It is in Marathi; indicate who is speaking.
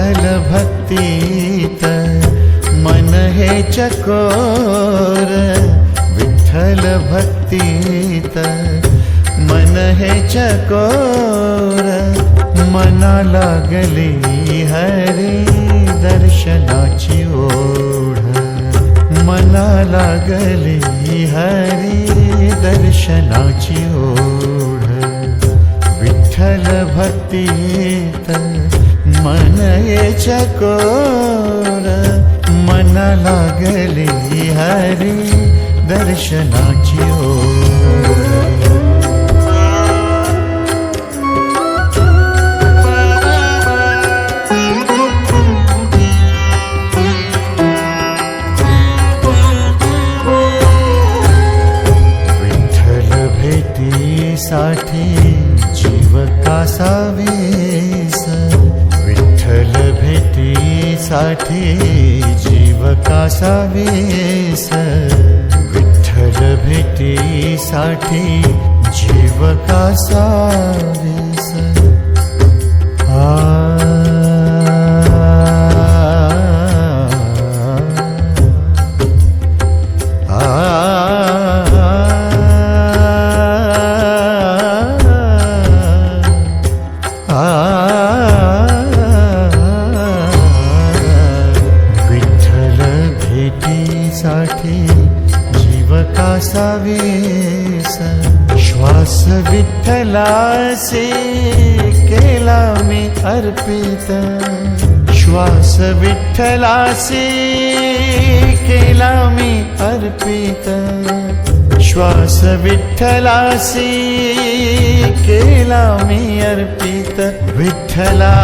Speaker 1: विठ्ठल भक्तीत मन हे चकोर, विठ्ठल भक्तीत मन हे चकोर, मना लागली हरी दर्शनाची ओढ, मना लागली हरी दर्शनाची ओढ, विठ्ठल भक्तीत मन हे चकोर, मना लागली हरी दर्शनाची ओढ. साठी जीव कासा वेस, विठ्ठल भेटीसाठी जीव कासा वेस, विठ्ठल भेटीसाठी जीव कासा वेस. साठी जीव कासा वेस, श्वास विठ्ठलासे केला मी अर्पित, श्वास विठ्ठलासे केला मी अर्पित, श्वास विठ्ठलासे केला मी अर्पित, विठ्ठला